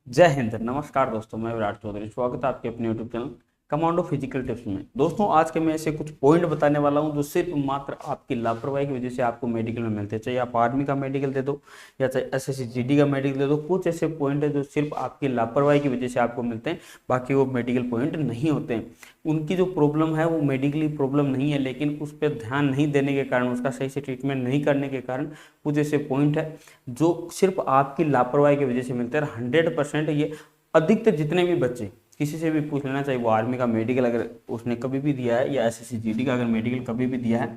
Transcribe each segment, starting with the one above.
जय हिंद। नमस्कार दोस्तों, मैं विराट चौधरी। स्वागत है आपके अपने YouTube channel commando physical tips में। दोस्तों, आज के मैं ऐसे कुछ पॉइंट बताने वाला हूं जो सिर्फ मात्र आपकी लापरवाही की वजह से आपको मेडिकल में मिलते हैं। चाहे आप आर्मी का मेडिकल दे दो या चाहे एसएससी जीडी का मेडिकल दे दो, कुछ ऐसे पॉइंट है जो सिर्फ आपकी लापरवाही की वजह से आपको मिलते हैं। बाकी वो मेडिकल पॉइंट नहीं होते हैं। उनकी जो प्रॉब्लम है वो मेडिकली प्रॉब्लम नहीं है, लेकिन उस पर ध्यान नहीं देने के कारण, उसका सही से ट्रीटमेंट नहीं करने के कारण कुछ ऐसे पॉइंट है जो सिर्फ आपकी लापरवाही की वजह से मिलते हैं। 100% ये अधिकतर जितने भी बच्चे, किसी से भी पूछ लेना, चाहे वो आर्मी का मेडिकल अगर उसने कभी भी दिया है या एसएससी जीडी का अगर मेडिकल कभी भी दिया है,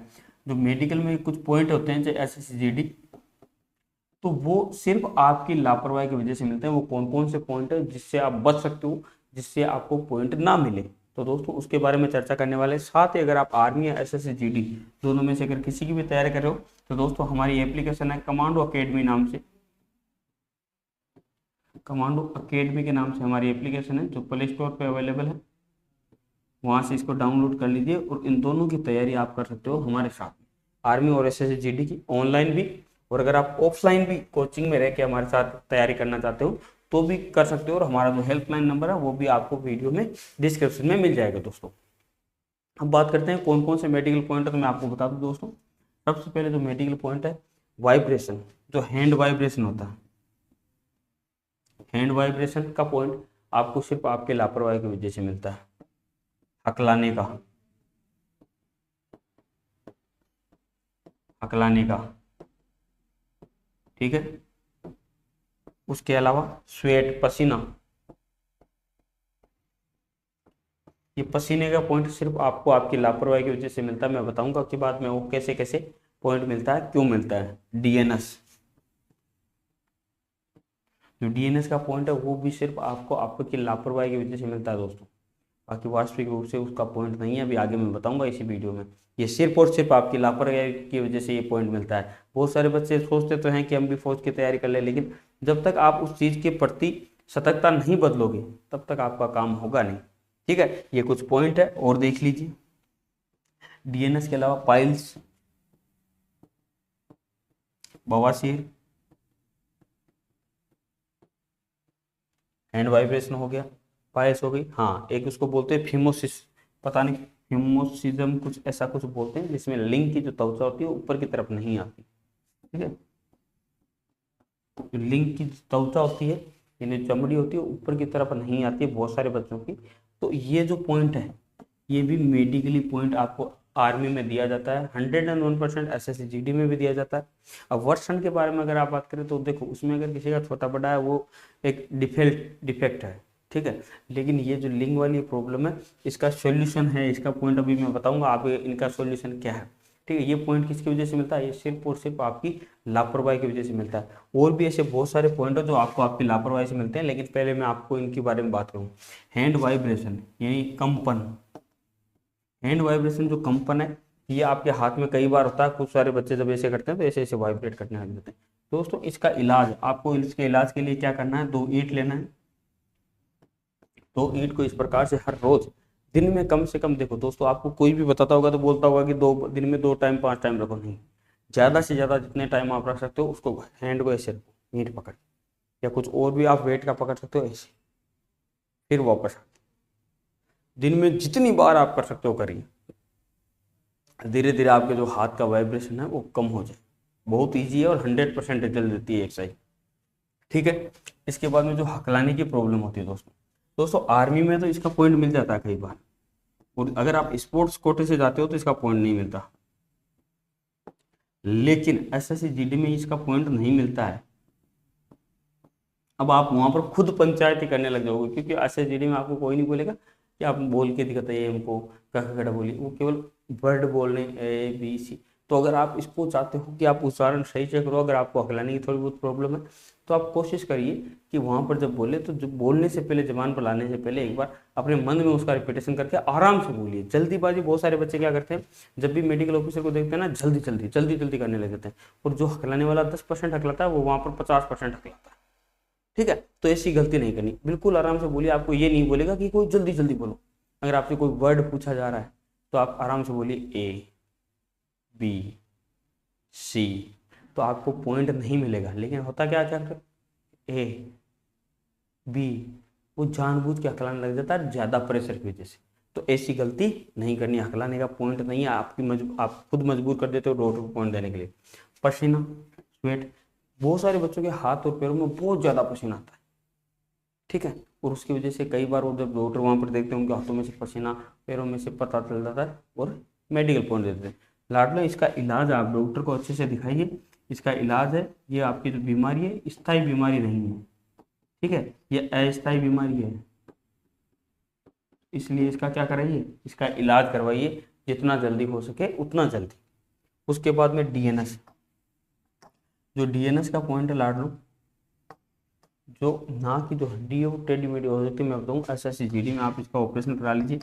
जो मेडिकल में कुछ पॉइंट होते हैं चाहे एसएससी जीडी, तो वो सिर्फ आपकी लापरवाही की वजह से मिलते हैं। वो कौन कौन से पॉइंट है जिससे आप बच सकते हो, जिससे आपको पॉइंट ना मिले, तो दोस्तों उसके बारे में चर्चा करने वाले हैं। साथ ही अगर आप आर्मी या एसएससी जीडी दोनों में से अगर किसी की भी तैयारी कर रहे हो, तो दोस्तों हमारी एप्लीकेशन है कमांडो अकेडमी नाम से। कमांडो अकेडमी के नाम से हमारी एप्लीकेशन है जो प्ले स्टोर पे अवेलेबल है। वहाँ से इसको डाउनलोड कर लीजिए और इन दोनों की तैयारी आप कर सकते हो हमारे साथ में, आर्मी और एसएससी जीडी की, ऑनलाइन भी। और अगर आप ऑफलाइन भी कोचिंग में रह के हमारे साथ तैयारी करना चाहते हो तो भी कर सकते हो। और हमारा जो हेल्पलाइन नंबर है वो भी आपको वीडियो में डिस्क्रिप्शन में मिल जाएगा दोस्तों। अब बात करते हैं कौन कौन से मेडिकल पॉइंट है, तो मैं आपको बता दूं दोस्तों। सबसे पहले जो मेडिकल पॉइंट है, वाइब्रेशन, जो हैंड वाइब्रेशन होता है, हैंड वाइब्रेशन का पॉइंट आपको सिर्फ आपके लापरवाही की वजह से मिलता है। हकलाने का, हकलाने का, ठीक है। उसके अलावा स्वेट, पसीना, ये पसीने का पॉइंट सिर्फ आपको आपकी लापरवाही की वजह से मिलता है। मैं बताऊंगा कि बाद में वो कैसे कैसे पॉइंट मिलता है, क्यों मिलता है। डीएनएस, जो डीएनएस का पॉइंट है वो भी सिर्फ आपको आपकी लापरवाही की वजह से मिलता है दोस्तों। बाकी वास्तविक रूप से उसका पॉइंट नहीं है, अभी आगे मैं बताऊंगा इसी वीडियो में। ये सिर्फ और सिर्फ आपकी लापरवाही की वजह से ये पॉइंट मिलता है। बहुत सारे बच्चे सोचते तो हैं कि हम भी फौज की तैयारी कर ले, लेकिन जब तक आप उस चीज़ के प्रति सतर्कता नहीं बदलोगे तब तक आपका काम होगा नहीं। ठीक है, ये कुछ पॉइंट है और देख लीजिए। डीएनएस के अलावा पाइल्स, बवासीर, हैंड वाइब्रेशन हो गया, पाइल्स हो गई। हाँ, एक उसको बोलते हैं फिमोसिस, पता नहीं, फिमोसिज्म कुछ ऐसा कुछ बोलते हैं, जिसमें लिंग की जो त्वचा होती है ऊपर की तरफ नहीं आती। ठीक है, जो लिंग की त्वचा होती है, यानी चमड़ी होती है, ऊपर की तरफ नहीं आती है बहुत सारे बच्चों की। तो ये जो पॉइंट है ये भी मेडिकली पॉइंट आपको आर्मी में दिया जाता है। 101% एसएससी जीडी में भी दिया जाता है। अब वर्षण के बारे में अगर आप बात करें तो देखो, उसमें अगर किसी का छोटा बड़ा है वो एक डिफेक्ट है, ठीक है। लेकिन ये जो लिंग वाली प्रॉब्लम है, इसका सॉल्यूशन है, इसका पॉइंट अभी मैं बताऊंगा आप, इनका सॉल्यूशन क्या है। ठीक है, ये पॉइंट किसकी वजह से मिलता है, ये सिर्फ और सिर्फ आपकी लापरवाही की वजह से मिलता है। और भी ऐसे बहुत सारे पॉइंट है जो आपको आपकी लापरवाही से मिलते हैं, लेकिन पहले मैं आपको इनके बारे में बात करूँ। हैंड वाइब्रेशन यानी कंपन, हैंड वाइब्रेशन जो कंपन है, ये आपके हाथ में कई बार होता है। कुछ सारे बच्चे जब ऐसे करते हैं तो ऐसे ऐसे वाइब्रेट करने लग जाते हैं। दोस्तों, इसका इलाज, आपको इसके इलाज के लिए क्या करना है, 2 ईंट लेना है। 2 ईंट को इस प्रकार से हर रोज दिन में कम से कम, देखो दोस्तों, आपको कोई भी बताता होगा तो बोलता होगा कि 2 दिन में 2 टाइम 5 टाइम रखो, नहीं, ज्यादा से ज्यादा जितने टाइम आप रख सकते हो उसको, हैंड को ऐसे रखो, ईंट पकड़, या कुछ और भी आप वेट का पकड़ सकते हो ऐसे, फिर वापस दिन में जितनी बार आप कर सकते हो करिए। धीरे धीरे आपके जो हाथ का वाइब्रेशन है वो कम हो जाए। बहुत ईजी है और 100% रिजल्ट देती है एक्सरसाइज। ठीक है, इसके बाद में जो हकलाने की प्रॉब्लम होती है दोस्तों, आर्मी में तो इसका पॉइंट मिल जाता है कई बार, और अगर आप स्पोर्ट्स कोटे से जाते हो तो इसका पॉइंट नहीं मिलता। लेकिन एसएससी जीडी में इसका पॉइंट नहीं मिलता है। अब आप वहां पर खुद पंचायती करने लग जाओगे, क्योंकि एसएससी जीडी में आपको कोई नहीं बोलेगा कि आप बोल के दिखाते हमको कखड़ा बोली, वो केवल वर्ड बोलने ABC। तो अगर आप इसको चाहते हो कि आप उच्चारण सही से करो, अगर आपको हकलाने की थोड़ी बहुत प्रॉब्लम है, तो आप कोशिश करिए कि वहां पर जब बोले तो जब बोलने से पहले, जबान पर लाने से पहले एक बार अपने मन में उसका रिपीटेशन करके आराम से बोलिए। जल्दीबाजी, बहुत सारे बच्चे क्या करते हैं, जब भी मेडिकल ऑफिसर को देखते हैं ना, जल्दी जल्दी जल्दी जल्दी करने लग जाते हैं, और जो हकलाने वाला 10% हकलाता है वो वहां पर 50% हकलाता है। ठीक है, तो ऐसी गलती नहीं करनी, बिल्कुल आराम से बोलिए। आपको ये नहीं बोलेगा कि कोई जल्दी जल्दी बोलो। अगर आपसे कोई वर्ड पूछा जा रहा है तो आप आराम से बोलिए ABC, तो आपको पॉइंट नहीं मिलेगा। लेकिन होता क्या क्या, ए बी, वो जानबूझ के हकलाने लग जाता है ज़्यादा प्रेशर की वजह से। तो ऐसी गलती नहीं करनी, हकलाने का पॉइंट नहीं है, आप खुद मजबूर कर देते हो रोड पर पॉइंट देने के लिए। पसीना, स्वेट, बहुत सारे बच्चों के हाथ और पैरों में बहुत ज़्यादा पसीना आता है, ठीक है, और उसकी वजह से कई बार वो जब डॉक्टर वहाँ पर देखते हैं उनके हाथों में से पसीना, पैरों में से पता चल जाता है और मेडिकल पॉइंट देते हैं। लाडलो, इसका इलाज आप डॉक्टर को अच्छे से दिखाइए। इसका इलाज है, ये आपकी जो बीमारी है स्थायी बीमारी नहीं है, ठीक है, ये अस्थायी बीमारी है, इसलिए इसका क्या कराइए, इसका इलाज करवाइए जितना जल्दी हो सके उतना जल्दी। उसके बाद में डीएनएस, जो डीएनएस का पॉइंट है लाडलो, जो नाक की जो हड्डी है वो टेढ़ी मेढ़ी हो जाती है, मैं बताऊँ SSCGD में आप इसका ऑपरेशन करा लीजिए।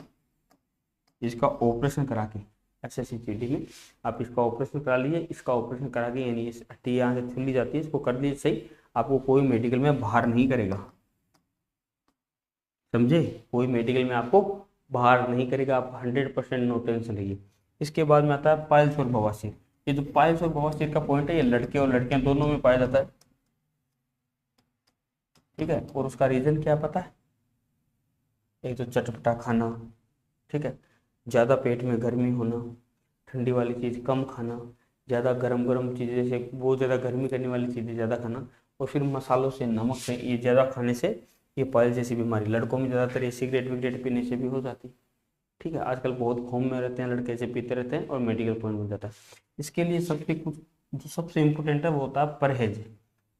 इसका ऑपरेशन करा के SSCGD में आप इसका ऑपरेशन करा लीजिए। इसका ऑपरेशन करा के यानी इस हड्डी यहाँ से छील ली जाती है, इसको कर लीजिए सही, आपको कोई मेडिकल में बाहर नहीं करेगा, समझे, कोई मेडिकल में आपको बाहर नहीं करेगा, आप 100% नो टेंशन रहिए। इसके बाद में आता है पाइल्स और बवासीर। ये जो पाइल्स और बवासीर का पॉइंट है ये लड़के और लड़कियां दोनों में पाया जाता है, ठीक है, और उसका रीजन क्या पता है, एक तो चटपटा खाना, ठीक है, ज़्यादा पेट में गर्मी होना, ठंडी वाली चीज़ कम खाना, ज़्यादा गरम गरम चीज़ें जैसे बहुत ज़्यादा गर्मी करने वाली चीज़ें ज़्यादा खाना, और फिर मसालों से, नमक से, ये ज़्यादा खाने से ये पाइल्स जैसी बीमारी लड़कों में ज़्यादातर ये सिगरेट विगरेट पीने से भी हो जाती है, ठीक है, आजकल बहुत घूम में रहते हैं लड़के, ऐसे पीते रहते हैं और मेडिकल पॉइंट मिल जाता है। इसके लिए जो सबसे इम्पोर्टेंट है वो होता है परहेज,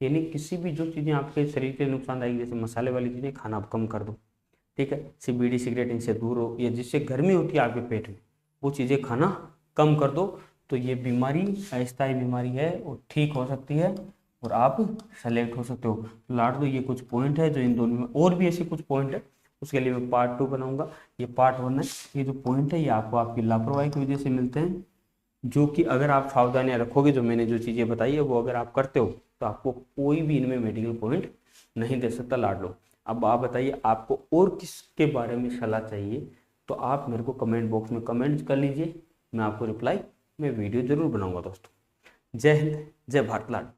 यानी किसी भी जो चीज़ें आपके शरीर के लिए नुकसानदायक जैसे मसाले वाली चीज़ें खाना आप कम कर दो, ठीक है, बीड़ी सिगरेट इनसे दूर हो, या जिससे गर्मी होती है आपके पेट में वो चीज़ें खाना कम कर दो, तो ये बीमारी अस्थायी बीमारी है और ठीक हो सकती है और आप सेलेक्ट हो सकते हो। लाड दो, ये कुछ पॉइंट है जो इन दोनों में, और भी ऐसे कुछ पॉइंट है उसके लिए मैं पार्ट 2 बनाऊंगा, ये पार्ट 1 है। ये जो पॉइंट है ये आपको आपकी लापरवाही की वजह से मिलते हैं, जो कि अगर आप सावधानियां रखोगे, जो मैंने जो चीज़ें बताई है वो अगर आप करते हो तो आपको कोई भी इनमें मेडिकल पॉइंट नहीं दे सकता लाडलो। अब आप बताइए आपको और किसके बारे में सलाह चाहिए, तो आप मेरे को कमेंट बॉक्स में कमेंट कर लीजिए, मैं आपको रिप्लाई, मैं वीडियो जरूर बनाऊंगा दोस्तों। जय हिंद, जय भारत लाडलो।